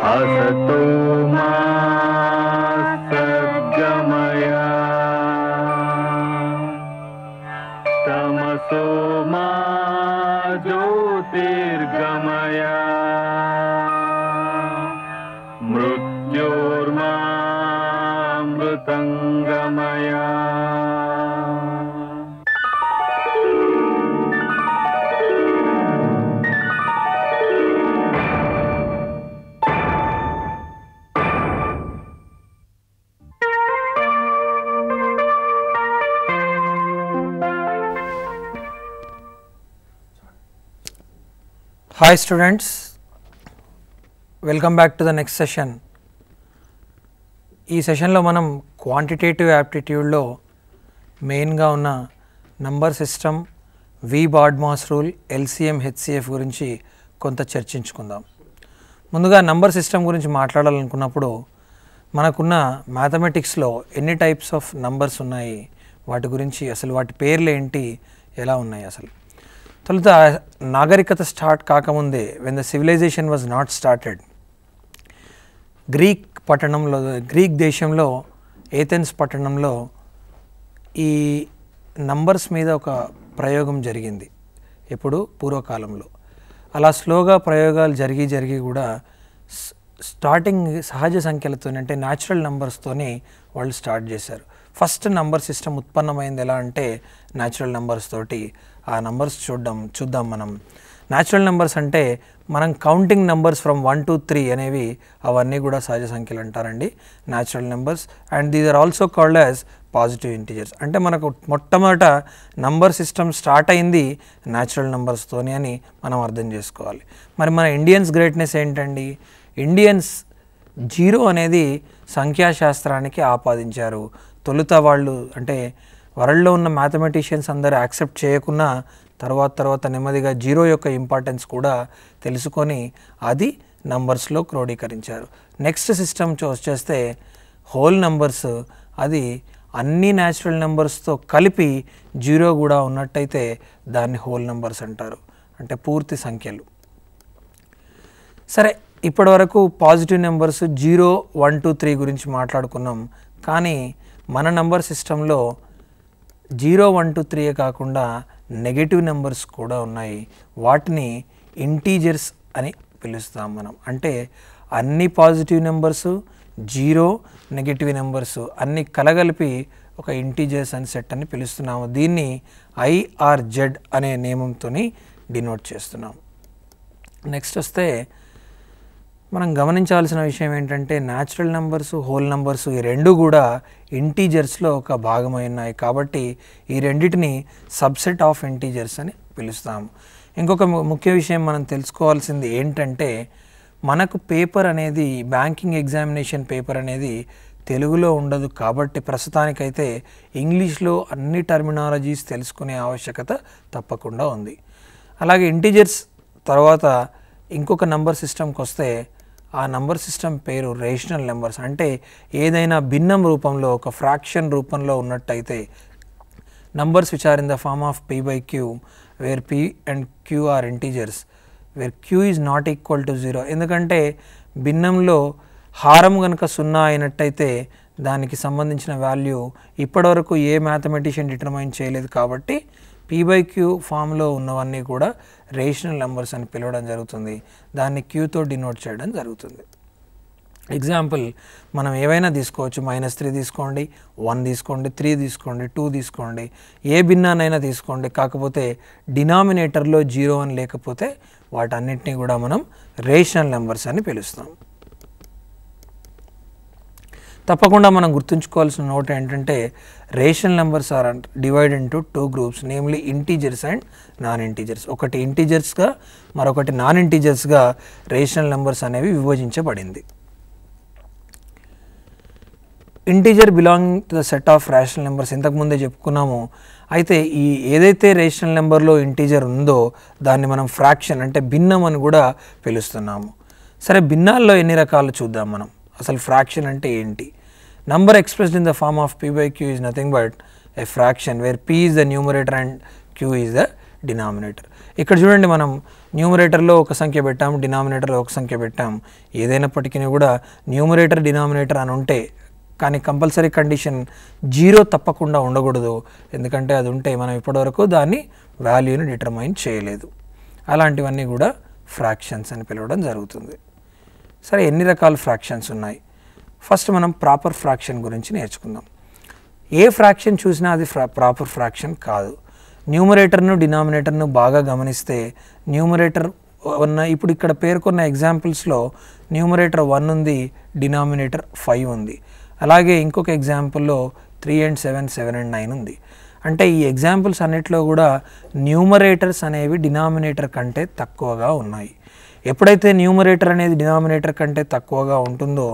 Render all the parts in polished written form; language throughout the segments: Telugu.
असतो मा सद्गमय तमसो मा ज्योतिर्गमय मृत्योर्मामृतंगमय। Hi students, welcome back to the next session. ఈ సెషన్లో మనం క్వాంటిటేటివ్ యాప్టిట్యూడ్లో మెయిన్గా ఉన్న నంబర్ సిస్టమ్, వి బార్డ్మాస్ రూల్, ఎల్సిఎం, హెచ్సిఎఫ్ గురించి కొంత చర్చించుకుందాం. ముందుగా నంబర్ సిస్టమ్ గురించి మాట్లాడాలనుకున్నప్పుడు మనకున్న మ్యాథమెటిక్స్లో ఎన్ని టైప్స్ ఆఫ్ నంబర్స్ ఉన్నాయి, వాటి గురించి అసలు వాటి పేర్లు ఏంటి, ఎలా ఉన్నాయి అసలు. తొలుత నాగరికత స్టార్ట్ కాకముందే, when the civilisation was not started, Greek దేశంలో ఏథెన్స్ పట్టణంలో ఈ నంబర్స్ మీద ఒక ప్రయోగం జరిగింది. ఎప్పుడు పూర్వకాలంలో అలా స్లోగా ప్రయోగాలు జరిగి కూడా స్టార్టింగ్ సహజ సంఖ్యలతో అంటే న్యాచురల్ నంబర్స్తోనే వాళ్ళు స్టార్ట్ చేశారు. ఫస్ట్ నంబర్ సిస్టమ్ ఉత్పన్నమైంది ఎలా అంటే న్యాచురల్ నంబర్స్ తోటి. ఆ నంబర్స్ చూద్దాం మనం. న్యాచురల్ నెంబర్స్ అంటే మనం కౌంటింగ్ నెంబర్స్ ఫ్రమ్ 1 to 3 అనేవి అవన్నీ కూడా సహజ సంఖ్యలు అంటారండి, natural numbers. And these are also called as positive integers. అంటే మనకు మొట్టమొదట నంబర్ సిస్టమ్ స్టార్ట్ అయింది న్యాచురల్ నెంబర్స్తోని అని మనం అర్థం చేసుకోవాలి. మరి మన ఇండియన్స్ గ్రేట్నెస్ ఏంటండి? ఇండియన్స్ జీరో అనేది సంఖ్యాశాస్త్రానికి ఆపాదించారు. తొలుత వాళ్ళు అంటే వరల్డ్లో ఉన్న మ్యాథమెటిషియన్స్ అందరూ యాక్సెప్ట్ చేయకున్నా తర్వాత నెమ్మదిగా జీరో యొక్క ఇంపార్టెన్స్ కూడా తెలుసుకొని అది నంబర్స్లో క్రోడీకరించారు. నెక్స్ట్ సిస్టమ్ వచ్చేస్తే హోల్ నంబర్స్. అది అన్ని న్యాచురల్ నెంబర్స్తో కలిపి జీరో కూడా ఉన్నట్టయితే దాన్ని హోల్ నెంబర్స్ అంటారు, అంటే పూర్తి సంఖ్యలు. సరే, ఇప్పటి వరకు పాజిటివ్ నెంబర్స్ 0, 1, 2, 3 గురించి మాట్లాడుకున్నాం. కానీ మన నంబర్ సిస్టంలో 0, 1, 2, 3 కాకుండా నెగటివ్ నెంబర్స్ కూడా ఉన్నాయి. వాటిని ఇంటీజర్స్ అని పిలుస్తాం మనం. అంటే అన్ని పాజిటివ్ నెంబర్స్, 0 నెగటివ్ నెంబర్స్ అన్ని కలగలిపి ఒక ఇంటీజర్స్ అని సెట్ అని పిలుస్తున్నాము. దీన్ని IRZ అనే నియమంతో డినోట్ చేస్తున్నాం. నెక్స్ట్ వస్తే మనం గమనించాల్సిన విషయం ఏంటంటే న్యాచురల్ నెంబర్స్, హోల్ నెంబర్స్ ఈ రెండు కూడా ఇంటీజర్స్లో ఒక భాగమై ఉన్నాయి. కాబట్టి ఈ రెండింటిని సబ్సెట్ ఆఫ్ ఇంటీజర్స్ అని పిలుస్తాము. ఇంకొక ముఖ్య విషయం మనం తెలుసుకోవాల్సింది ఏంటంటే మనకు పేపర్ అనేది, బ్యాంకింగ్ ఎగ్జామినేషన్ పేపర్ అనేది తెలుగులో ఉండదు. కాబట్టి ప్రస్తుతానికైతే ఇంగ్లీష్లో అన్ని టర్మినాలజీస్ తెలుసుకునే ఆవశ్యకత తప్పకుండా ఉంది. అలాగే ఇంటీజర్స్ తర్వాత ఇంకొక నంబర్ సిస్టమ్కి వస్తే ఆ నంబర్ సిస్టమ్ పేరు రేషనల్ నెంబర్స్. అంటే ఏదైనా భిన్నం రూపంలో, ఒక ఫ్రాక్షన్ రూపంలో ఉన్నట్టయితే numbers which are in the form of p/q where p and q are integers where q is not equal to 0. ఎందుకంటే భిన్నంలో హారం కనుక 0 అయినట్టయితే దానికి సంబంధించిన వాల్యూ ఇప్పటివరకు ఏ మ్యాథమెటిషియన్ డిటర్మైన్ చేయలేదు. కాబట్టి p/q ఫామ్లో ఉన్నవన్నీ కూడా రేషనల్ నెంబర్స్ అని పిలవడం జరుగుతుంది. దాన్ని క్యూతో డినోట్ చేయడం జరుగుతుంది. ఎగ్జాంపుల్ మనం ఏవైనా తీసుకోవచ్చు. -3 తీసుకోండి, 1 తీసుకోండి, 3 తీసుకోండి, 2 తీసుకోండి, ఏ భిన్నాన్నైనా తీసుకోండి. కాకపోతే డినామినేటర్లో 0 అని లేకపోతే వాటన్నిటినీ కూడా మనం రేషనల్ నెంబర్స్ అని పిలుస్తాం. తప్పకుండా మనం గుర్తుంచుకోవాల్సిన నోట్ ఏంటంటే rational numbers are divide into 2 groups, namely integers and non integers. ఒకటి ఇంటీజర్స్గా, మరొకటి నాన్ ఇంటీజర్స్గా రేషనల్ నెంబర్స్ అనేవి విభజించబడింది. Integer belong to the set of rational numbers ఇంతకుముందే చెప్పుకున్నాము. అయితే ఈ ఏదైతే రేషనల్ నెంబర్లో ఇంటీజర్ ఉందో దాన్ని మనం ఫ్రాక్షన్ అంటే భిన్నం అని కూడా పిలుస్తున్నాము. సరే, భిన్నాల్లో ఎన్ని రకాలు చూద్దాం మనం. అసలు ఫ్రాక్షన్ అంటే ఏంటి? Number expressed in the form of p/q is nothing but a fraction where p is the numerator and q is the denominator. ఇక్కడ చూడండి, మనం న్యూమరేటర్లో ఒక సంఖ్య పెట్టాం, డినామినేటర్లో ఒక సంఖ్య పెట్టాం. ఏదైనప్పటికీ కూడా న్యూమరేటర్ డినామినేటర్ అని ఉంటే, కానీ కంపల్సరీ కండిషన్ 0 తప్పకుండా ఉండకూడదు. ఎందుకంటే అది ఉంటే మనం ఇప్పటివరకు దాన్ని వాల్యూని డిటర్మైన్ చేయలేదు. అలాంటివన్నీ కూడా ఫ్రాక్షన్స్ అని పిలవడం జరుగుతుంది. సరే, ఎన్ని రకాల ఫ్రాక్షన్స్ ఉన్నాయి? ఫస్ట్ మనం ప్రాపర్ ఫ్రాక్షన్ గురించి నేర్చుకుందాం. ఏ ఫ్రాక్షన్ చూసినా అది ప్రాపర్ ఫ్రాక్షన్ కాదు. న్యూమరేటర్ను డినామినేటర్ను బాగా గమనిస్తే న్యూమరేటర్ ఇప్పుడు ఇక్కడ పేర్కొన్న ఎగ్జాంపుల్స్లో న్యూమరేటర్ 1 ఉంది, డినామినేటర్ 5 ఉంది. అలాగే ఇంకొక ఎగ్జాంపుల్లో 3 and 7, 7 and 9 ఉంది. అంటే ఈ ఎగ్జాంపుల్స్ అన్నిట్లో కూడా న్యూమరేటర్స్ అనేవి డినామినేటర్ కంటే తక్కువగా ఉన్నాయి. ఎప్పుడైతే న్యూమరేటర్ అనేది డినామినేటర్ కంటే తక్కువగా ఉంటుందో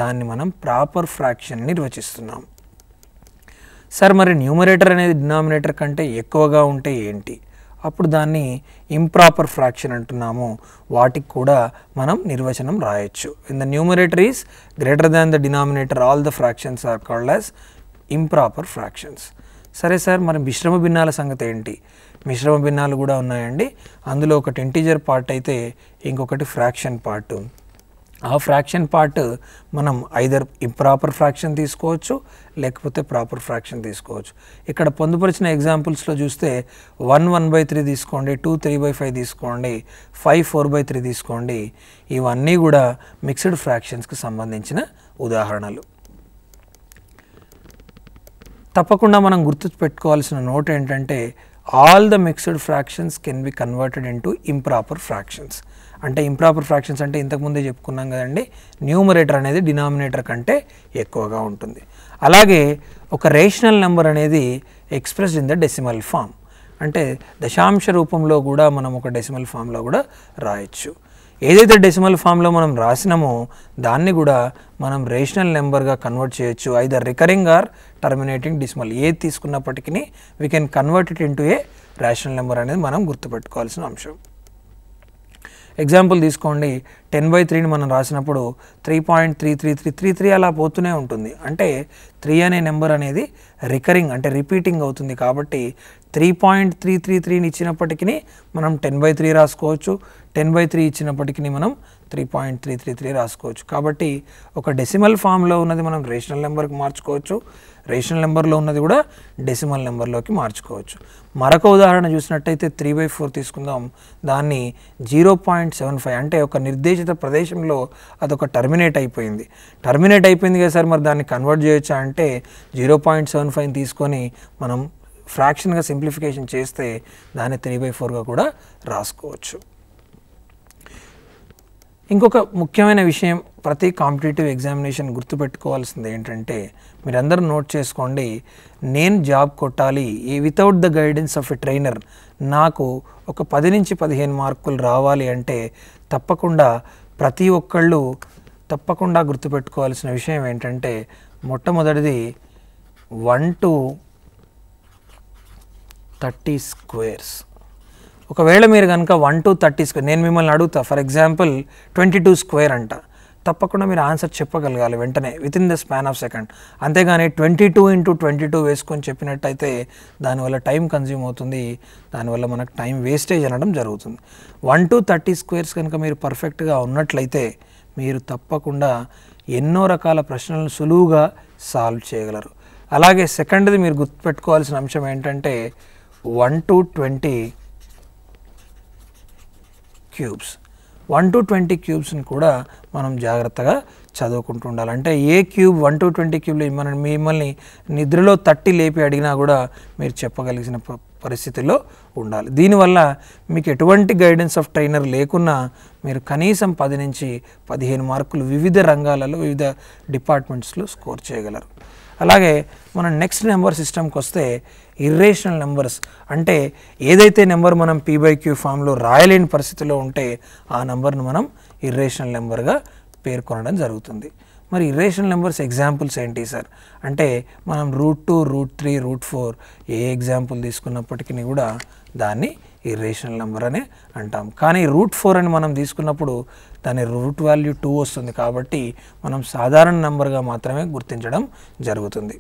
దాన్ని మనం ప్రాపర్ ఫ్రాక్షన్ నిర్వచిస్తున్నాం. సార్, మరి న్యూమరేటర్ అనేది డినామినేటర్ కంటే ఎక్కువగా ఉంటే ఏంటి? అప్పుడు దాన్ని ఇంప్రాపర్ ఫ్రాక్షన్ అంటున్నాము. వాటికి కూడా మనం నిర్వచనం రాయొచ్చు. In the numerator is greater than the denominator, all the fractions are called as improper fractions. సరే సార్, మరి మిశ్రమ భిన్నాల సంగతి ఏంటి? మిశ్రమ భిన్నాలు కూడా ఉన్నాయండి. అందులో ఒకటి ఇంటీజర్ పార్ట్ అయితే ఇంకొకటి ఫ్రాక్షన్ పార్ట్. ఆ ఫ్రాక్షన్ పార్ట్ మనం ఐదర్ ఇంప్రాపర్ ఫ్రాక్షన్ తీసుకోవచ్చు, లేకపోతే ప్రాపర్ ఫ్రాక్షన్ తీసుకోవచ్చు. ఇక్కడ పొందుపరిచిన ఎగ్జాంపుల్స్లో చూస్తే 1 1/3 తీసుకోండి, 2 3/5 తీసుకోండి, 5 4/3 తీసుకోండి. ఇవన్నీ కూడా మిక్స్డ్ ఫ్రాక్షన్స్కి సంబంధించిన ఉదాహరణలు. తప్పకుండా మనం గుర్తుపెట్టుకోవాల్సిన నోట్ ఏంటంటే, all the mixed fractions can be converted into improper fractions. అంటే ఇంప్రాపర్ ఫ్రాక్షన్స్ అంటే ఇంతకుముందే చెప్పుకున్నాం కదండి, న్యూమరేటర్ అనేది డినామినేటర్ కంటే ఎక్కువగా ఉంటుంది. అలాగే ఒక రేషనల్ నెంబర్ అనేది expressed in the decimal form. అంటే దశాంశ రూపంలో కూడా మనం ఒక డెసిమల్ ఫామ్లో కూడా రాయొచ్చు. ఏదైతే డెసిమల్ ఫామ్లో మనం రాసినామో దాన్ని కూడా మనం రేషనల్ నెంబర్గా కన్వర్ట్ చేయొచ్చు. Either recurring or terminating decimal. ఏది తీసుకున్నప్పటికీ we can convert it into a rational number అనేది మనం గుర్తుపెట్టుకోవాల్సిన అంశం. ఎగ్జాంపుల్ తీసుకోండి, 10/3ని మనం రాసినప్పుడు 3.33333 అలా పోతూనే ఉంటుంది. అంటే 3 అనే నెంబర్ అనేది రికరింగ్ అంటే రిపీటింగ్ అవుతుంది. కాబట్టి 3.333ని ఇచ్చినప్పటికీ మనం 10/3 రాసుకోవచ్చు, 10/3 ఇచ్చినప్పటికీ మనం 3.333 రాసుకోవచ్చు. కాబట్టి ఒక డెసిమల్ ఫామ్లో ఉన్నది మనం రేషనల్ నెంబర్కి మార్చుకోవచ్చు, రేషనల్ నెంబర్లో ఉన్నది కూడా డెసిమల్ నెంబర్లోకి మార్చుకోవచ్చు. మరొక ఉదాహరణ చూసినట్టయితే 3/4 తీసుకుందాం. దాన్ని 0.75 అంటే ఒక నిర్దేశిత ప్రదేశంలో అదొక టర్మినేట్ అయిపోయింది కదా సార్, మరి దాన్ని కన్వర్ట్ చేయొచ్చా అంటే 0.75 తీసుకొని మనం ఫ్రాక్షన్గా సింప్లిఫికేషన్ చేస్తే దాన్ని 3/4గా కూడా రాసుకోవచ్చు. ఇంకొక ముఖ్యమైన విషయం, ప్రతి కాంపిటేటివ్ ఎగ్జామినేషన్ గుర్తుపెట్టుకోవాల్సింది ఏంటంటే, మీరందరూ నోట్ చేసుకోండి, నేను జాబ్ కొట్టాలి without the guidance of a trainer, నాకు ఒక 10 నుంచి 15 మార్కులు రావాలి అంటే తప్పకుండా ప్రతి ఒక్కళ్ళు తప్పకుండా గుర్తుపెట్టుకోవాల్సిన విషయం ఏంటంటే, మొట్టమొదటిది 1 to 30 స్క్వేర్స్. ఒకవేళ మీరు కనుక 1 to 30 స్క్వేర్, నేను మిమ్మల్ని అడుగుతా ఫర్ ఎగ్జాంపుల్ 22 స్క్వేర్ అంట, తప్పకుండా మీరు ఆన్సర్ చెప్పగలగాలి వెంటనే with in the span of second. అంతేగాని 22 into 22 వేసుకొని చెప్పినట్టయితే దానివల్ల టైం కన్జ్యూమ్ అవుతుంది, దానివల్ల మనకు టైం వేస్టేజ్ అనడం జరుగుతుంది. 1 to 30 స్క్వేర్స్ కనుక మీరు పర్ఫెక్ట్గా ఉన్నట్లయితే మీరు తప్పకుండా ఎన్నో రకాల ప్రశ్నలను సులువుగా సాల్వ్ చేయగలరు. అలాగే సెకండ్ది మీరు గుర్తుపెట్టుకోవాల్సిన అంశం ఏంటంటే 1 to 20 క్యూబ్స్. 1 to 20 క్యూబ్స్ని కూడా మనం జాగ్రత్తగా చదువుకుంటూ ఉండాలి. అంటే ఏ క్యూబ్ 1 to 20 క్యూబ్లు మిమ్మల్ని నిద్రలో తట్టి లేపి అడిగినా కూడా మీరు చెప్పగలిగిన పరిస్థితుల్లో ఉండాలి. దీనివల్ల మీకు ఎటువంటి గైడెన్స్ ఆఫ్ ట్రైనర్ లేకున్నా మీరు కనీసం 10 నుంచి 15 మార్కులు వివిధ రంగాలలో వివిధ డిపార్ట్మెంట్స్లో స్కోర్ చేయగలరు. అలాగే మనం నెక్స్ట్ నెంబర్ సిస్టమ్కి వస్తే ఇర్రేషనల్ నెంబర్స్ అంటే ఏదైతే నెంబర్ మనం p/q ఫామ్లో రాయలేని పరిస్థితిలో ఉంటే ఆ నెంబర్ను మనం ఇర్రేషనల్ నెంబర్గా పేర్కొనడం జరుగుతుంది. మరి ఇర్రేషనల్ నెంబర్స్ ఎగ్జాంపుల్స్ ఏంటి సార్ అంటే మనం √2, √3, √4 ఏ ఎగ్జాంపుల్ తీసుకున్నప్పటికీ కూడా దాన్ని ఇర్రేషనల్ నెంబర్ అనే అంటాం. కానీ √4 అని మనం తీసుకున్నప్పుడు దాని రూట్ వాల్యూ 2 వస్తుంది కాబట్టి మనం సాధారణ నెంబర్గా మాత్రమే గుర్తించడం జరుగుతుంది.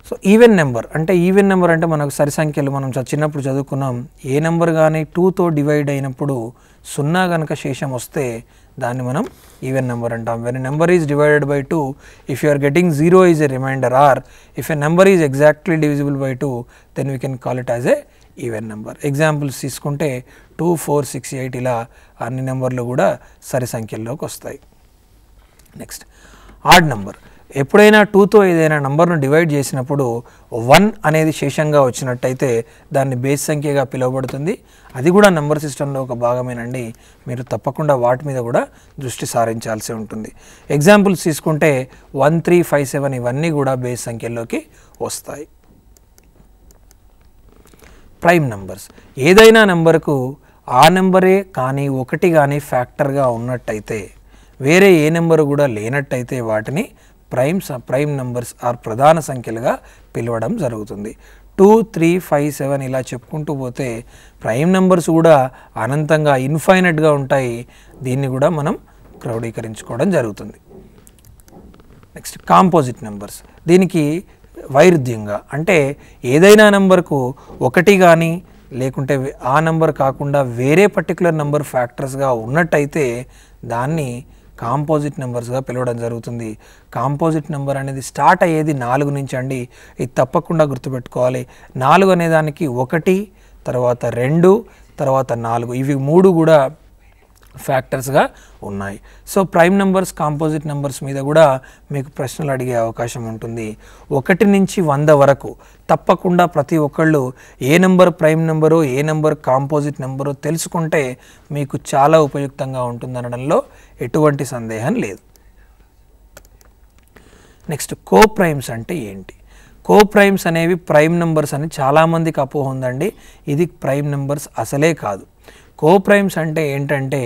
సో సో ఈవెన్ నెంబర్ అంటే మనకు సరి సంఖ్యలు మనం చిన్నప్పుడు చదువుకున్నాం. ఏ నెంబర్ కానీ 2తో డివైడ్ అయినప్పుడు 0 కనుక శేషం వస్తే దాన్ని మనం ఈవెన్ నెంబర్ అంటాం. When a number is divided by 2, if you are getting 0 is a remainder, or if a number is exactly divisible by 2 then we can call it as a even number. Examples తీసుకుంటే 2, 4, 6, 8 ఇలా అన్ని నెంబర్లు కూడా సరి సంఖ్యల్లోకి వస్తాయి. Next odd number. ఎప్పుడైనా 2తో ఏదైనా నంబర్ను డివైడ్ చేసినప్పుడు 1 అనేది శేషంగా వచ్చినట్టయితే దాన్ని బేస్ సంఖ్యగా పిలువబడుతుంది. అది కూడా నెంబర్ సిస్టంలో ఒక భాగమేనండి. మీరు తప్పకుండా వాటి మీద కూడా దృష్టి సారించాల్సి ఉంటుంది. ఎగ్జాంపుల్స్ తీసుకుంటే 1, 3, 5, 7 ఇవన్నీ కూడా బేస్ సంఖ్యల్లోకి వస్తాయి. Prime numbers. ఏదైనా నెంబర్కు ఆ నెంబరే కానీ 1 కానీ ఫ్యాక్టర్గా ఉన్నట్టయితే, వేరే ఏ నెంబరు కూడా లేనట్టయితే వాటిని ప్రైమ్ నంబర్స్ ఆర్ ప్రధాన సంఖ్యలుగా పిలవడం జరుగుతుంది. 2, 3, 5, 7 ఇలా చెప్పుకుంటూ పోతే ప్రైమ్ నెంబర్స్ కూడా అనంతంగా ఇన్ఫైనెట్గా ఉంటాయి. దీన్ని కూడా మనం క్రోడీకరించుకోవడం జరుగుతుంది. Next composite numbers. దీనికి వైరుధ్యంగా అంటే ఏదైనా నెంబర్కు 1 కానీ లేకుంటే ఆ నెంబర్ కాకుండా వేరే పర్టికులర్ నెంబర్ ఫ్యాక్టర్స్గా ఉన్నట్టయితే దాన్ని కాంపోజిట్ నెంబర్స్గా పిలవడం జరుగుతుంది. కాంపోజిట్ నెంబర్ అనేది స్టార్ట్ అయ్యేది 4 నుంచి అండి. ఇది తప్పకుండా గుర్తుపెట్టుకోవాలి. 4 అనేదానికి 1, తర్వాత 2, తర్వాత 4 ఇవి 3 కూడా ఫ్యాక్టర్స్గా ఉన్నాయి. So prime numbers, composite numbers మీద కూడా మీకు ప్రశ్నలు అడిగే అవకాశం ఉంటుంది. 1 నుంచి 100 వరకు తప్పకుండా ప్రతి ఒక్కళ్ళు ఏ నెంబర్ ప్రైమ్ నెంబరో ఏ నెంబర్ కాంపోజిట్ నెంబరో తెలుసుకుంటే మీకు చాలా ఉపయుక్తంగా ఉంటుందనడంలో ఎటువంటి సందేహం లేదు. నెక్స్ట్ కోప్రైమ్స్ అంటే ఏంటి? కోప్రైమ్స్ అనేవి ప్రైమ్ నెంబర్స్ అని చాలామందికి అపోహ ఉందండి. ఇది ప్రైమ్ నెంబర్స్ అసలే కాదు. కోప్రైమ్స్ అంటే ఏంటంటే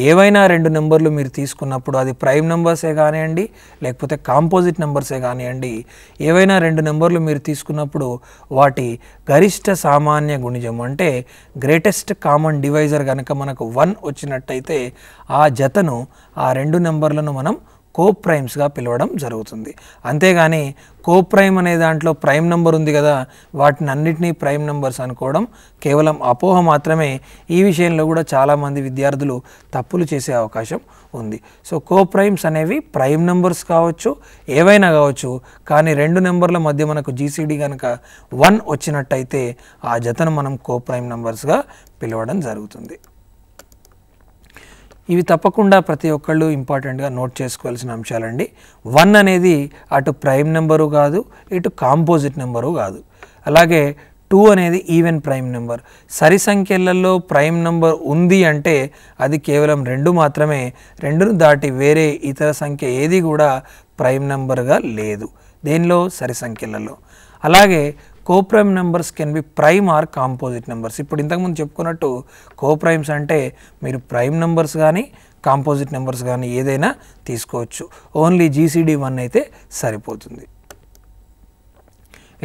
ఏవైనా 2 నెంబర్లు మీరు తీసుకున్నప్పుడు అది ప్రైమ్ నెంబర్సే కానివ్వండి లేకపోతే కాంపోజిట్ నెంబర్సే కానివ్వండి, ఏవైనా 2 నెంబర్లు మీరు తీసుకున్నప్పుడు వాటి గరిష్ట సామాన్య గుణిజం అంటే గ్రేటెస్ట్ కామన్ డివైజర్ కనుక మనకు 1 వచ్చినట్టయితే ఆ జతను ఆ 2 నెంబర్లను మనం కోప్రైమ్స్గా పిలవడం జరుగుతుంది. అంతేగాని కోప్రైమ్ అనే దాంట్లో ప్రైమ్ నెంబర్ ఉంది కదా వాటిని అన్నిటినీ ప్రైమ్ నెంబర్స్ అనుకోవడం కేవలం అపోహ మాత్రమే. ఈ విషయంలో కూడా చాలామంది విద్యార్థులు తప్పులు చేసే అవకాశం ఉంది. సో కోప్రైమ్స్ అనేవి ప్రైమ్ నెంబర్స్ కావచ్చు, ఏవైనా కావచ్చు, కానీ 2 నెంబర్ల మధ్య మనకు జీసీడీ కనుక 1 వచ్చినట్టయితే ఆ జతను మనం కోప్రైమ్ నెంబర్స్గా పిలవడం జరుగుతుంది. ఇవి తప్పకుండా ప్రతి ఒక్కళ్ళు ఇంపార్టెంట్గా నోట్ చేసుకోవాల్సిన అంశాలండి. 1 అనేది అటు ప్రైమ్ నెంబరు కాదు, ఇటు కాంపోజిట్ నెంబరు కాదు. అలాగే 2 అనేది ఈవెన్ ప్రైమ్ నెంబర్. సరి సంఖ్యలలో ప్రైమ్ నెంబర్ ఉంది అంటే అది కేవలం 2 మాత్రమే. 2ను దాటి వేరే ఇతర సంఖ్య ఏది కూడా ప్రైమ్ నెంబర్గా లేదు దేనిలో, సరి సంఖ్యలలో. అలాగే coprime numbers can be prime or composite numbers. ఇప్పుడు ఇంతకుముందు చెప్పుకున్నట్టు కోప్రైమ్స్ అంటే మీరు ప్రైమ్ నెంబర్స్ కానీ కాంపోజిట్ నెంబర్స్ కానీ ఏదైనా తీసుకోవచ్చు. ఓన్లీ జీసీడీ 1 అయితే సరిపోతుంది.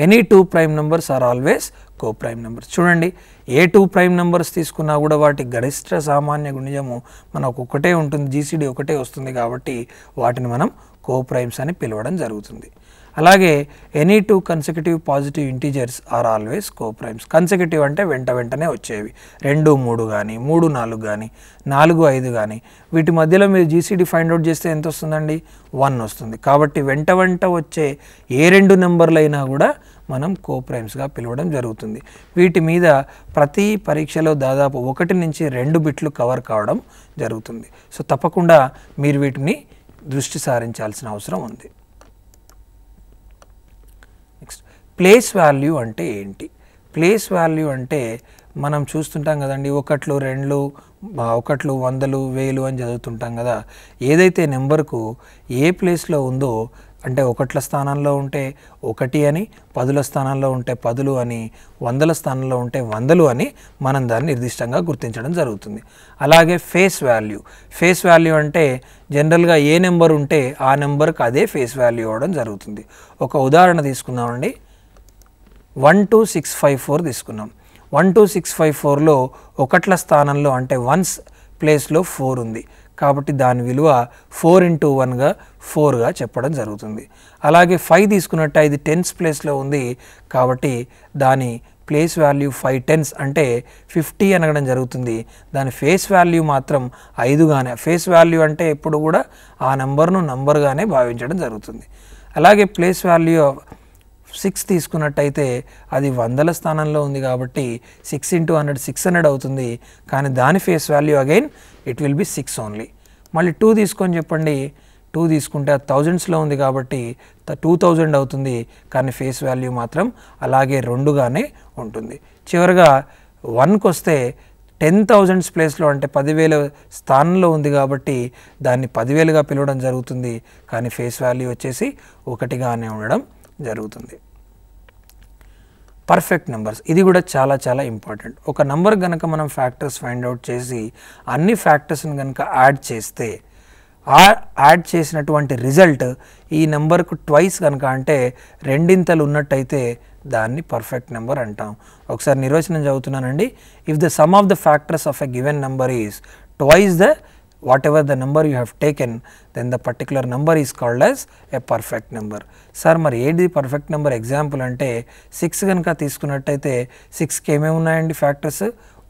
Any 2 prime numbers are always coprime numbers. చూడండి, ఏ 2 ప్రైమ్ నెంబర్స్ తీసుకున్నా కూడా వాటి గరిష్ట సామాన్య గుణిజము మనకు ఒకటే ఉంటుంది, జీసీడీ ఒకటే వస్తుంది కాబట్టి వాటిని మనం కోప్రైమ్స్ అని పిలవడం జరుగుతుంది. అలాగే any 2 consecutive positive integers are always coprimes. Consecutive అంటే వెంటనే వచ్చేవి, 2, 3 కానీ 3, 4 కానీ 4, 5 కానీ వీటి మధ్యలో మీరు జీసీడీ ఫైండ్ అవుట్ చేస్తే ఎంత వస్తుందండి? 1 వస్తుంది. కాబట్టి వెంట వచ్చే ఏ 2 నెంబర్లు అయినా కూడా మనం కోప్రైమ్స్గా పిలవడం జరుగుతుంది. వీటి మీద ప్రతి పరీక్షలో దాదాపు 1 నుంచి 2 బిట్లు కవర్ కావడం జరుగుతుంది. సో తప్పకుండా మీరు వీటిని దృష్టి సారించాల్సిన అవసరం ఉంది. నెక్స్ట్ ప్లేస్ వాల్యూ అంటే ఏంటి? ప్లేస్ వాల్యూ అంటే మనం చూస్తుంటాం కదండి, 1, 2, 1, 100, 1000 అని చదువుతుంటాం కదా. ఏదైతే నెంబర్కు ఏ ప్లేస్లో ఉందో అంటే 1ల స్థానంలో ఉంటే 1 అని, 10ల స్థానంలో ఉంటే 10 అని, 100ల స్థానంలో ఉంటే 100 అని మనం దాన్ని నిర్దిష్టంగా గుర్తించడం జరుగుతుంది. అలాగే ఫేస్ వాల్యూ అంటే జనరల్గా ఏ నెంబర్ ఉంటే ఆ నెంబర్కి అదే ఫేస్ వాల్యూ అవ్వడం జరుగుతుంది. ఒక ఉదాహరణ తీసుకుందామండి. 12654 తీసుకున్నాం. 12654లో 1ల స్థానంలో అంటే 1s ప్లేస్లో 4 ఉంది. కాబట్టి దాని విలువ 4 into 1గా 4గా చెప్పడం జరుగుతుంది. అలాగే 5 తీసుకున్నట్టు ఇది టెన్స్ ప్లేస్లో ఉంది కాబట్టి దాని ప్లేస్ వాల్యూ 5 టెన్స్ అంటే 50 అనడం జరుగుతుంది. దాని ఫేస్ వాల్యూ మాత్రం 5గానే, ఫేస్ వాల్యూ అంటే ఎప్పుడు కూడా ఆ నెంబర్ను నంబర్గానే భావించడం జరుగుతుంది. అలాగే ప్లేస్ వాల్యూ 6 తీసుకున్నట్టయితే అది వందల స్థానంలో ఉంది కాబట్టి 6 into 100 600 అవుతుంది. కానీ దాని face value again it will be 6 only. మళ్ళీ 2 తీసుకొని చెప్పండి, 2 తీసుకుంటే అది థౌజండ్స్లో ఉంది కాబట్టి 2000 అవుతుంది. కానీ ఫేస్ వాల్యూ మాత్రం అలాగే 2గానే ఉంటుంది. చివరిగా 1కి వస్తే 10,000s ప్లేస్లో అంటే 10,000 స్థానంలో ఉంది కాబట్టి దాన్ని 10,000గా పిలవడం జరుగుతుంది. కానీ ఫేస్ వాల్యూ వచ్చేసి 1గానే ఉండడం జరుగుతుంది. పర్ఫెక్ట్ నెంబర్స్ ఇది కూడా చాలా చాలా ఇంపార్టెంట్. ఒక నెంబర్ కనుక మనం ఫ్యాక్టర్స్ ఫైండ్ అవుట్ చేసి అన్ని ఫ్యాక్టర్స్ని కనుక యాడ్ చేస్తే యాడ్ చేసినటువంటి రిజల్ట్ ఈ నెంబర్కు ట్వైస్ కనుక అంటే రెండింతలు ఉన్నట్టయితే దాన్ని పర్ఫెక్ట్ నెంబర్ అంటాం. ఒకసారి నిర్వచనం చదువుతున్నానండి. If the sum of the factors of a given number is twice the whatever the number you have taken, then the particular number is called as a perfect number. Sir మరి ఏది పర్ఫెక్ట్ నెంబర్ ఎగ్జాంపుల్ అంటే 6 కనుక తీసుకున్నట్టయితే 6కి ఏమేమి ఉన్నాయండి ఫ్యాక్టర్స్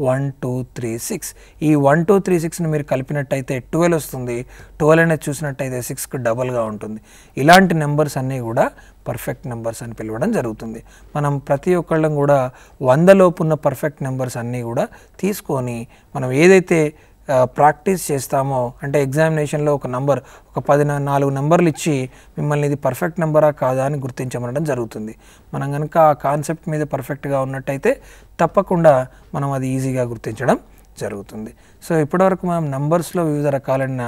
1 2 3 6. ఈ 1 2 3 6ని మీరు కలిపినట్టయితే 12 వస్తుంది. 12 అనేది చూసినట్టయితే 6కు డబల్గా ఉంటుంది. ఇలాంటి నెంబర్స్ అన్నీ కూడా పర్ఫెక్ట్ నెంబర్స్ అని పిలవడం జరుగుతుంది. మనం ప్రతి ఒక్కళ్ళం కూడా 100 లోపు ఉన్న పర్ఫెక్ట్ నెంబర్స్ అన్నీ కూడా తీసుకొని మనం ఏదైతే ప్రాక్టీస్ చేస్తామో అంటే ఎగ్జామినేషన్లో ఒక నంబర్ ఒక 14 నెంబర్లు ఇచ్చి మిమ్మల్ని ఇది పర్ఫెక్ట్ నెంబరా కాదా అని గుర్తించమనడం జరుగుతుంది. మనం కనుక ఆ కాన్సెప్ట్ మీద పర్ఫెక్ట్గా ఉన్నట్టయితే తప్పకుండా మనం అది ఈజీగా గుర్తించడం జరుగుతుంది. సో ఇప్పటివరకు మనం నెంబర్స్లో వివిధ రకాలైన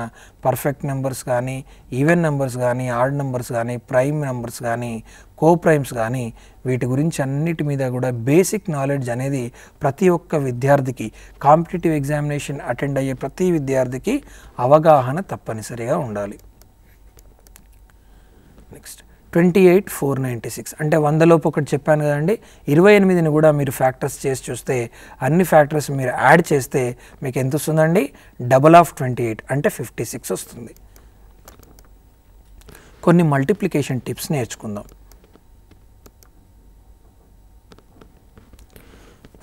పర్ఫెక్ట్ నెంబర్స్ కానీ ఈవెన్ నెంబర్స్ కానీ ఆడ్ నెంబర్స్ కానీ ప్రైమ్ నెంబర్స్ కానీ కో ప్రైమ్స్ కానీ వీటి గురించి అన్నిటి మీద కూడా బేసిక్ నాలెడ్జ్ అనేది ప్రతి ఒక్క విద్యార్థికి కాంపిటేటివ్ ఎగ్జామినేషన్ అటెండ్ అయ్యే ప్రతి విద్యార్థికి అవగాహన తప్పనిసరిగా ఉండాలి. నెక్స్ట్ 28,496 అంటే 100 లోపు ఒకటి చెప్పాను కదండి. 28ని కూడా మీరు ఫ్యాక్టర్స్ చేసి చూస్తే అన్ని ఫ్యాక్టర్స్ మీరు యాడ్ చేస్తే మీకు ఎంత వస్తుందండి డబల్ ఆఫ్ 28 అంటే 56 వస్తుంది. కొన్ని మల్టిప్లికేషన్ టిప్స్ నేర్చుకుందాం.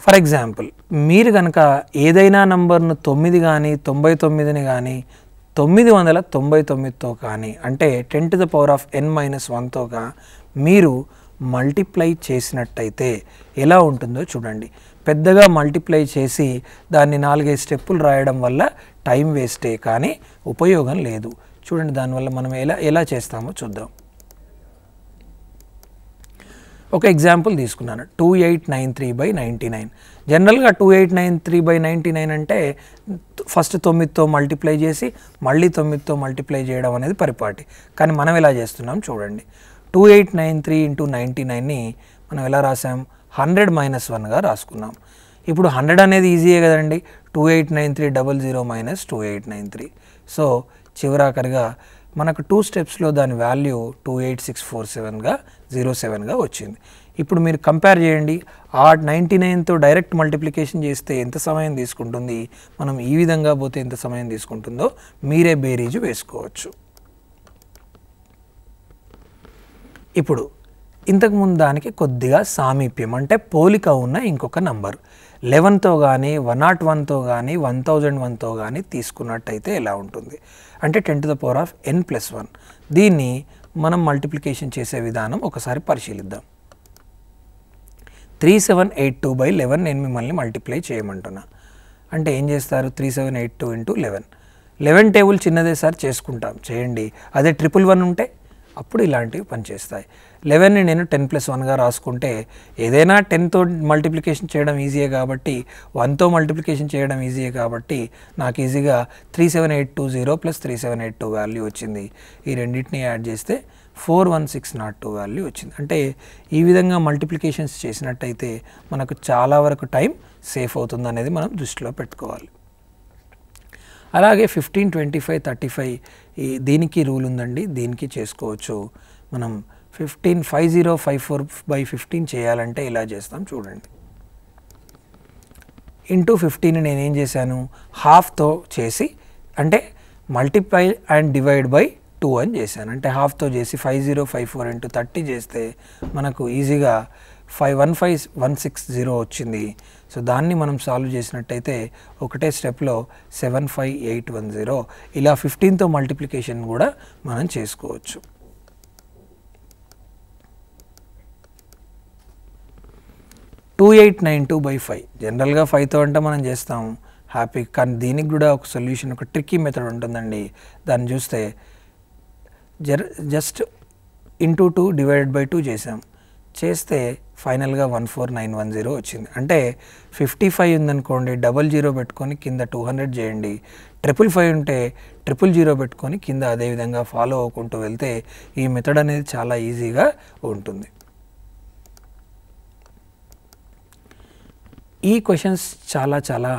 ఫర్ ఎగ్జాంపుల్ మీరు కనుక ఏదైనా నంబర్ను 9 కానీ 99ని కానీ 999తో కానీ అంటే 10⁻n-1తోగా మీరు మల్టిప్లై చేసినట్టయితే ఎలా ఉంటుందో చూడండి. పెద్దగా మల్టిప్లై చేసి దాన్ని 4-5 స్టెప్పులు రాయడం వల్ల టైం వేస్టే కానీ ఉపయోగం లేదు. చూడండి దానివల్ల మనం ఎలా చేస్తామో చూద్దాం. ఒక ఎగ్జాంపుల్ తీసుకున్నాను 2893/99. జనరల్గా 2893/99 అంటే ఫస్ట్ 9తో మల్టిప్లై చేసి మళ్ళీ 9తో మల్టిప్లై చేయడం అనేది పరిపాటి. కానీ మనం ఎలా చేస్తున్నాం చూడండి. 2893 into 99ని మనం ఎలా రాసాం 100-1గా రాసుకున్నాం. ఇప్పుడు 100 అనేది ఈజీయే కదండి. 289300 - 2893. సో చివరాఖరిగా మనకు 2 స్టెప్స్లో దాని వాల్యూ 28647గా వచ్చింది. ఇప్పుడు మీరు కంపేర్ చేయండి. ఆ 99తో డైరెక్ట్ మల్టిప్లికేషన్ చేస్తే ఎంత సమయం తీసుకుంటుంది, మనం ఈ విధంగా పోతే ఎంత సమయం తీసుకుంటుందో మీరే బేరీజు వేసుకోవచ్చు. ఇప్పుడు ఇంతకుముందు దానికి కొద్దిగా సామీప్యం అంటే పోలిక ఉన్న ఇంకొక నంబర్ 11తో కానీ 101తో కానీ 1001తో కానీ తీసుకున్నట్టయితే ఎలా ఉంటుంది అంటే 10⁻n+1. దీన్ని మనం మల్టిప్లికేషన్ చేసే విధానం ఒకసారి పరిశీలిద్దాం. 3782/11 నేను మిమ్మల్ని మల్టిప్లై చేయమంటున్నా. అంటే ఏం చేస్తారు 3782 × 11. 11 టేబుల్ చిన్నదే సార్ చేసుకుంటాం, చేయండి. అదే 111 ఉంటే అప్పుడు ఇలాంటివి పనిచేస్తాయి. 11ని నేను 10+1గా రాసుకుంటే ఏదైనా 10తో మల్టిప్లికేషన్ చేయడం ఈజీయే కాబట్టి 1తో మల్టిప్లికేషన్ చేయడం ఈజీయే కాబట్టి నాకు ఈజీగా 37820 + 3782 వాల్యూ వచ్చింది. ఈ రెండింటిని యాడ్ చేస్తే 41602 వాల్యూ వచ్చింది. అంటే ఈ విధంగా మల్టిప్లికేషన్స్ చేసినట్టయితే మనకు చాలా వరకు టైం సేఫ్ అవుతుంది అనేది మనం దృష్టిలో పెట్టుకోవాలి. అలాగే 15, 25, 35 దీనికి రూల్ ఉందండి, దీనికి చేసుకోవచ్చు. మనం 5054/15 చేయాలంటే ఇలా చేస్తాం చూడండి. ఇంటూ 15 నేనేం చేశాను హాఫ్తో చేసి అంటే మల్టిప్లై అండ్ డివైడ్ బై 2 అని చేశాను. అంటే హాఫ్తో చేసి 5054 ఇంటూ 30 చేస్తే మనకు ఈజీగా 515,160 వచ్చింది. సో దాన్ని మనం సాల్వ్ చేసినట్టయితే ఒకటే స్టెప్లో 75810 ఇలా 15తో మల్టిప్లికేషన్ కూడా మనం చేసుకోవచ్చు. 2892/5 జనరల్గా 5తో అంటే మనం చేస్తాం హ్యాపీ, కానీ దీనికి కూడా ఒక సొల్యూషన్, ఒక ట్రిక్కీ మెథడ్ ఉంటుందండి. దాన్ని చూస్తే జస్ట్ ఇంటూ 2 డివైడెడ్ బై 2 చేస్తే ఫైనల్గా 14910 వచ్చింది. అంటే 55 ఉందనుకోండి, 00 పెట్టుకొని కింద 200 చేయండి. 555 ఉంటే 000 పెట్టుకొని కింద అదేవిధంగా ఫాలో అవ్వకుంటూ వెళ్తే ఈ మెథడ్ అనేది చాలా ఈజీగా ఉంటుంది. ఈ క్వశ్చన్స్ చాలా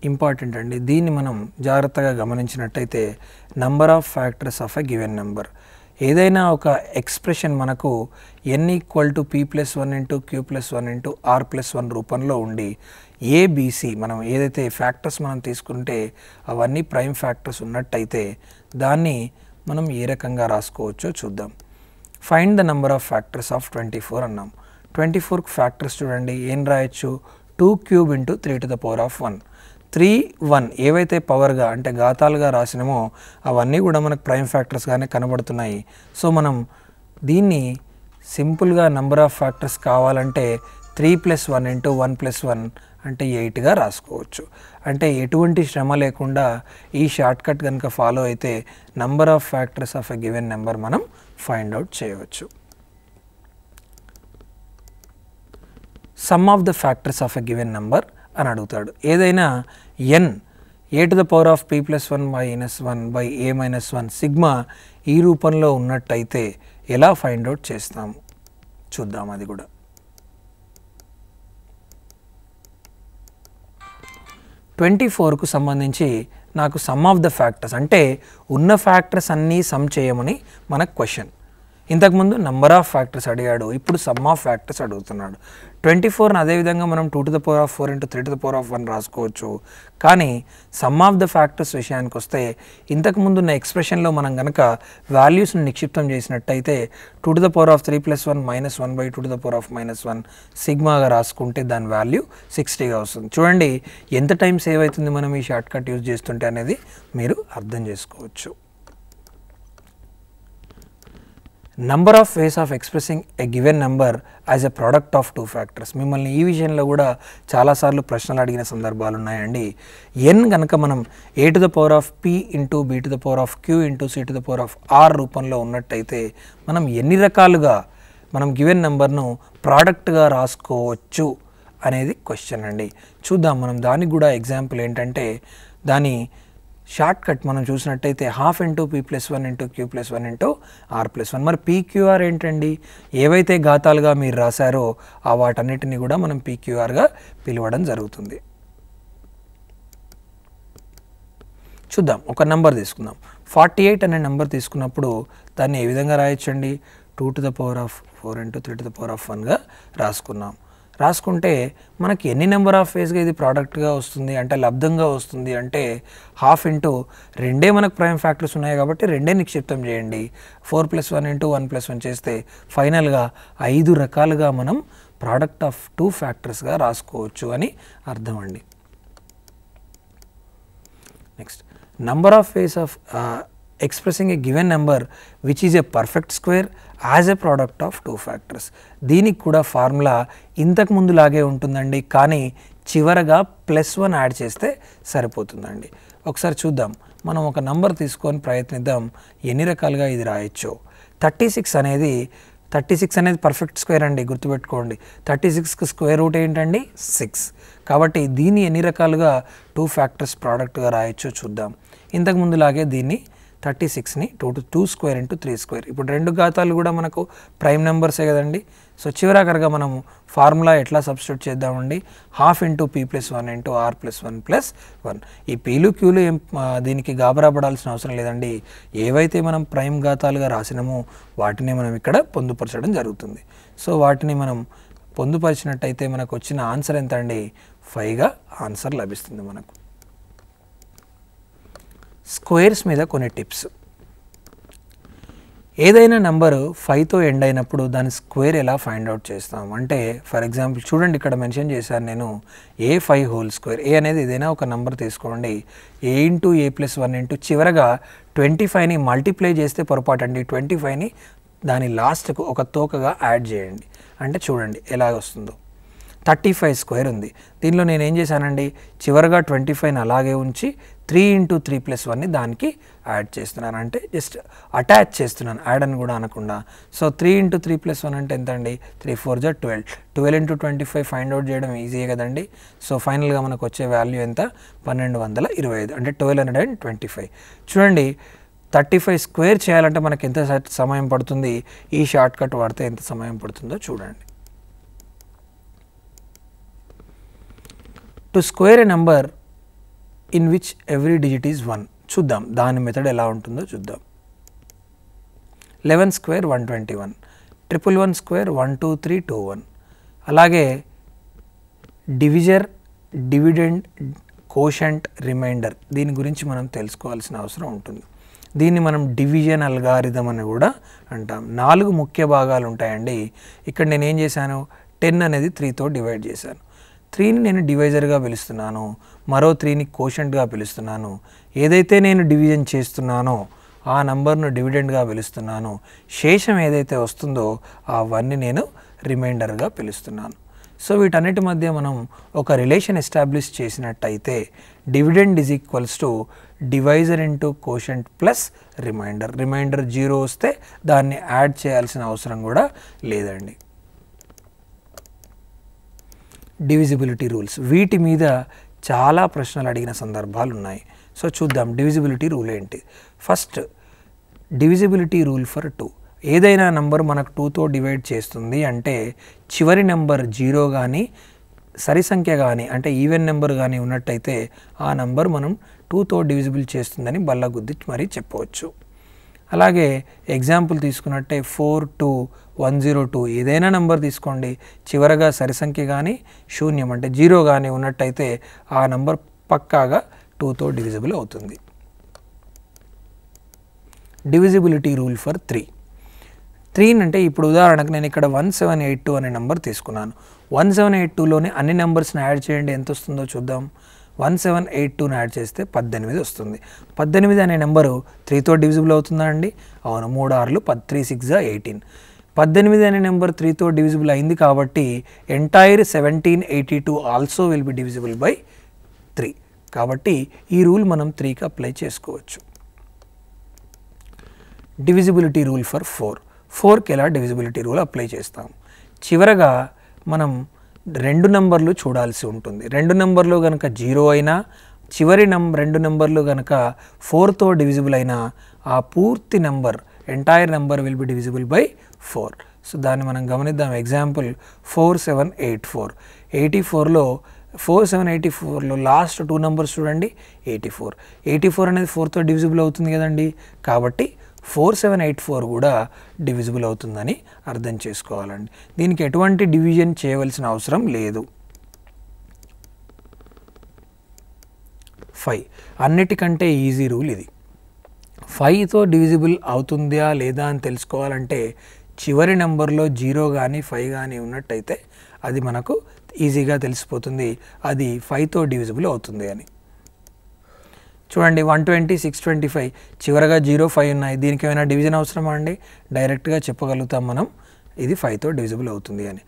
ఇంపార్టెంట్ అండి. దీన్ని మనం జాగ్రత్తగా గమనించినట్టయితే number of factors of a given number, ఏదైనా ఒక ఎక్స్ప్రెషన్ మనకు n = p+1 into q+1 into r+1 రూపంలో ఉండి ABC మనం ఏదైతే ఫ్యాక్టర్స్ మనం తీసుకుంటే అవన్నీ ప్రైమ్ ఫ్యాక్టర్స్ ఉన్నట్టయితే దాన్ని మనం ఏ రకంగా రాసుకోవచ్చో చూద్దాం. Find the number of factors of 24 అన్నాం. 24కు ఫ్యాక్టర్స్ చూడండి, ఏం రాయొచ్చు, 2³ ఇంటూ 3⁻1. 3, 1 ఏవైతే పవర్గా అంటే ఘాతాలుగా రాసినామో అవన్నీ కూడా మనకు ప్రైమ్ ఫ్యాక్టర్స్గానే కనబడుతున్నాయి. సో మనం దీన్ని సింపుల్గా నంబర్ ఆఫ్ ఫ్యాక్టర్స్ కావాలంటే 3+1 ఇంటూ 1+1 అంటే 8గా రాసుకోవచ్చు. అంటే ఎటువంటి శ్రమ లేకుండా ఈ షార్ట్ కట్ కనుక ఫాలో అయితే number of factors of a given number మనం ఫైండ్ అవుట్ చేయవచ్చు. Some of the factors of a given number అని అడుగుతాడు. ఏదైనా n a⁻p+1-1/a-1 సిగ్మా ఈ రూపంలో ఉన్నట్టయితే ఎలా ఫైండ్ అవుట్ చేస్తాము చూద్దాం. అది కూడా 24కు సంబంధించి నాకు సమ్ ఆఫ్ ద ఫ్యాక్టర్స్ అంటే ఉన్న ఫ్యాక్టర్స్ అన్నీ సమ్ చేయమని మనకు క్వశ్చన్. ఇంతకుముందు నంబర్ ఆఫ్ ఫ్యాక్టర్స్ అడిగాడు, ఇప్పుడు సమ్ ఆఫ్ ఫ్యాక్టర్స్ అడుగుతున్నాడు. 24ని అదేవిధంగా మనం 2⁴ ఇంటూ 3⁴1 రాసుకోవచ్చు. కానీ సమ్ ఆఫ్ ద ఫ్యాక్టర్స్ విషయానికి వస్తే ఇంతకుముందు ఉన్న ఎక్స్ప్రెషన్లో మనం కనుక వాల్యూస్ని నిక్షిప్తం చేసినట్టయితే 2⁻3+1 -1/2⁻1 సిగ్మాగా రాసుకుంటే దాని వాల్యూ 60గా వస్తుంది. చూడండి ఎంత టైం సేవ్ అవుతుంది మనం ఈ షార్ట్ కట్ యూజ్ చేస్తుంటే అనేది మీరు అర్థం చేసుకోవచ్చు. Number of ways of expressing a given number as a product of 2 factors. మిమ్మల్ని ఈ విషయంలో కూడా చాలాసార్లు ప్రశ్నలు అడిగిన సందర్భాలు ఉన్నాయండి. n కనుక మనం a⁻p into b⁻q into c⁻r రూపంలో ఉన్నట్టయితే మనం ఎన్ని రకాలుగా మనం గివెన్ నెంబర్ను ప్రోడక్ట్గా రాసుకోవచ్చు అనేది క్వశ్చన్ అండి. చూద్దాం మనం. దానికి కూడా ఎగ్జాంపుల్ ఏంటంటే దాని షార్ట్ కట్ మనం చూసినట్టయితే 1/2 into p+1 into q+1 into r+1. మరి pqr ఏంటండి, ఏవైతే ఘాతాలుగా మీరు రాశారో ఆ వాటన్నిటిని కూడా మనం pqrగా పిలవడం జరుగుతుంది. చూద్దాం, ఒక నెంబర్ తీసుకుందాం. 48 అనే నెంబర్ తీసుకున్నప్పుడు దాన్ని ఏ విధంగా రాయొచ్చండి, 2⁴ ఇంటూ 3⁻1గా రాసుకున్నాం. రాసుకుంటే మనకి ఎన్ని నెంబర్ ఆఫ్ వేస్గా ఇది ప్రోడక్ట్గా వస్తుంది అంటే లబ్ధంగా వస్తుంది అంటే 1/2 ఇంటూ 2 మనకు ప్రైమ్ ఫ్యాక్టర్స్ ఉన్నాయి కాబట్టి 2 నిక్షిప్తం చేయండి. 4+1 ఇంటూ 1+1 చేస్తే ఫైనల్గా 5 రకాలుగా మనం ప్రోడక్ట్ ఆఫ్ 2 ఫ్యాక్టర్స్గా రాసుకోవచ్చు అని అర్థం అండి. Next, number of ways of expressing a given number which is a perfect square as a product of 2 factors. దీనికి కూడా ఫార్ములా ఇంతకు ముందులాగే ఉంటుందండి, కానీ చివరగా +1 యాడ్ చేస్తే సరిపోతుందండి. ఒకసారి చూద్దాం. మనం ఒక నంబర్ తీసుకొని ప్రయత్నిద్దాం ఎన్ని రకాలుగా ఇది రాయొచ్చో. 36 అనేది పర్ఫెక్ట్ స్క్వేర్ అండి, గుర్తుపెట్టుకోండి. 36కి స్క్వేర్ రూట్ ఏంటండి, 6. కాబట్టి దీన్ని ఎన్ని రకాలుగా 2 ఫ్యాక్టర్స్ ప్రోడక్ట్గా రాయొచ్చో చూద్దాం. ఇంతకు ముందులాగే దీన్ని 36ని 2² ఇంటూ 3². ఇప్పుడు 2 ఘాతాలు కూడా మనకు ప్రైమ్ నెంబర్సే కదండి. సో చివరాకరగా మనం ఫార్ములా ఎట్లా సబ్స్టిట్యూట్ చేద్దామండి, 1/2 ఇంటూ p+1 ఇంటూ r+1+1. ఈ పీలు క్యూలు దీనికి గాబరా పడాల్సిన అవసరం లేదండి. ఏవైతే మనం ప్రైమ్ ఘాతాలుగా రాసినామో వాటిని మనం ఇక్కడ పొందుపరచడం జరుగుతుంది. సో వాటిని మనం పొందుపరిచినట్టయితే మనకు వచ్చిన ఆన్సర్ ఎంత అండి, 5గా ఆన్సర్ లభిస్తుంది మనకు. స్క్వేర్స్ మీద కొన్ని టిప్స్. ఏదైనా నంబరు 5తో ఎండ్ అయినప్పుడు దాని స్క్వేర్ ఎలా ఫైండ్ అవుట్ చేస్తాం అంటే, ఫర్ ఎగ్జాంపుల్ చూడండి, ఇక్కడ మెన్షన్ చేశాను నేను A5 హోల్ స్క్వేర్. ఏ అనేది ఏదైనా ఒక నంబర్ తీసుకోండి, a ఇంటూ a+1 ఇంటూ చివరగా 25ని మల్టిప్లై చేస్తే పొరపాటు అండి, 25ని దాని లాస్ట్కు ఒక తోకగా యాడ్ చేయండి. అంటే చూడండి ఎలా వస్తుందో. 35 స్క్వేర్ ఉంది. దీనిలో నేను ఏం చేశానండి, చివరగా 25ని అలాగే ఉంచి 3 ఇంటూ 3+1ని దానికి యాడ్ చేస్తున్నాను. అంటే జస్ట్ అటాచ్ చేస్తున్నాను, యాడ్ అని కూడా అనకుండా. సో 3 ఇంటూ 3+1 అంటే ఎంత అండి, 3 4 జా 12. 12 ఇంటూ 25 ఫైండ్ అవుట్ చేయడం ఈజీయే కదండి. సో ఫైనల్గా మనకు వచ్చే వాల్యూ ఎంత, 1225, అంటే 1225. చూడండి, 35 స్క్వేర్ చేయాలంటే మనకి ఎంత సమయం పడుతుంది, ఈ షార్ట్ కట్ వాడితే ఎంత సమయం పడుతుందో చూడండి. To square a number in which every digit is 1. చూద్దాం దాని మెథడ్ ఎలా ఉంటుందో చూద్దాం. 11 స్క్వేర్ 121, 111 స్క్వేర్ 12321. అలాగే డివిజర్, డివిడెండ్, కోషంట్, రిమైండర్ దీని గురించి మనం తెలుసుకోవాల్సిన అవసరం ఉంటుంది. దీన్ని మనం డివిజన్ అల్గారిథం అని కూడా అంటాం. 4 ముఖ్య భాగాలు ఉంటాయండి. ఇక్కడ నేను ఏం చేశాను, 10 అనేది 3తో డివైడ్ చేశాను. 3ని నేను డివైజర్గా పిలుస్తున్నాను, మరో 3ని కోషంట్గా పిలుస్తున్నాను. ఏదైతే నేను డివిజన్ చేస్తున్నానో ఆ నంబర్ను డివిడెండ్గా పిలుస్తున్నాను. శేషం ఏదైతే వస్తుందో ఆ 1ని నేను రిమైండర్గా పిలుస్తున్నాను. సో వీటన్నిటి మధ్య మనం ఒక రిలేషన్ ఎస్టాబ్లిష్ చేసినట్టయితే dividend is equals to divisor into quotient plus remainder. Remainder 0 వస్తే దాన్ని యాడ్ చేయాల్సిన అవసరం కూడా లేదండి. డివిజిబిలిటీ రూల్స్, వీటి మీద చాలా ప్రశ్నలు అడిగిన సందర్భాలు ఉన్నాయి. సో చూద్దాం డివిజిబిలిటీ రూల్ ఏంటి. First divisibility rule for 2. ఏదైనా నంబర్ మనకు 2తో డివైడ్ చేస్తుంది అంటే చివరి నెంబర్ 0 కానీ సరి సంఖ్య కానీ అంటే ఈవెన్ నెంబర్ కానీ ఉన్నట్టయితే ఆ నంబర్ మనం 2తో డివిజిబుల్ చేస్తుందని బల్లగుద్ది మరీ చెప్పవచ్చు. అలాగే ఎగ్జాంపుల్ తీసుకున్నట్టే 42102 ఏదైనా నంబర్ తీసుకోండి, చివరగా సరి సంఖ్య కానీ శూన్యం అంటే 0 కానీ ఉన్నట్టయితే ఆ నంబర్ పక్కాగా 2తో డివిజిబుల్ అవుతుంది. Divisibility rule for 3. 3 అంటే ఇప్పుడు ఉదాహరణకు నేను ఇక్కడ 1782 అనే నెంబర్ తీసుకున్నాను. 1782లోని అన్ని నెంబర్స్ని యాడ్ చేయండి, ఎంత వస్తుందో చూద్దాం. 1782ని యాడ్ చేస్తే 18 వస్తుంది. 18 అనే నెంబరు 3తో డివిజిబుల్ అవుతుందా అండి? అవును, 3 6 3 6 18. 18 అనే నెంబర్ 3తో డివిజిబుల్ అయింది కాబట్టి entire 1782 also will be divisible by 3. కాబట్టి ఈ రూల్ మనం 3కి అప్లై చేసుకోవచ్చు. Divisibility rule for 4. 4కి ఎలా డివిజిబిలిటీ రూల్ అప్లై చేస్తాం? చివరగా మనం 2 నంబర్లు చూడాల్సి ఉంటుంది. 2 నంబర్లు కనుక 0 అయినా చివరి 2 నంబర్లు కనుక 4తో డివిజిబుల్ అయినా ఆ పూర్తి number entire number will be divisible by 4. So దాన్ని మనం గమనిద్దాం. ఎగ్జాంపుల్ 4784. 4784లో లాస్ట్ 2 నంబర్స్ చూడండి, 84. 84 అనేది 4తో డివిజిబుల్ అవుతుంది కదండి. కాబట్టి 4784 కూడా డివిజిబుల్ అవుతుందని అర్థం చేసుకోవాలండి. దీనికి ఎటువంటి డివిజన్ చేయవలసిన అవసరం లేదు. 5 అన్నిటికంటే ఈజీ రూల్ ఇది. 5తో డివిజిబుల్ అవుతుందా లేదా అని తెలుసుకోవాలంటే చివరి నెంబర్లో 0 కానీ 5 కానీ ఉన్నట్టయితే అది మనకు ఈజీగా తెలిసిపోతుంది అది 5తో డివిజిబుల్ అవుతుంది అని. చూడండి 120 625 చివరగా 0 5 ఉన్నాయి. దీనికి ఏమైనా డివిజన్ అవసరమా అండి? డైరెక్ట్గా చెప్పగలుగుతాం మనం ఇది 5తో డివిజిబుల్ అవుతుంది అని.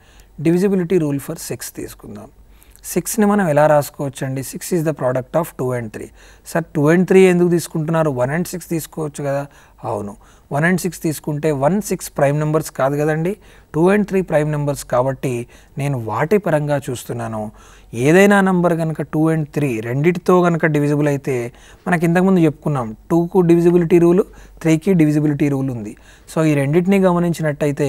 డివిజిబిలిటీ రూల్ ఫర్ 6 తీసుకుందాం. 6ని మనం ఎలా రాసుకోవచ్చు అండి? 6 is the product of 2 and 3. Sir 2 and 3 ఎందుకు తీసుకుంటున్నారు? 1 and 6 తీసుకోవచ్చు కదా. అవును, 1 and 6 తీసుకుంటే 1 6 ప్రైమ్ నెంబర్స్ కాదు కదండి, 2 and 3 ప్రైమ్ నెంబర్స్ కాబట్టి నేను వాటి పరంగా చూస్తున్నాను. ఏదైనా నంబర్ కనుక 2 and 3 రెండిటితో కనుక డివిజిబుల్ అయితే మనకి ఇంతకుముందు చెప్పుకున్నాం 2కు డివిజిబిలిటీ రూలు 3కి డివిజిబిలిటీ రూల్ ఉంది. సో ఈ రెండింటిని గమనించినట్టయితే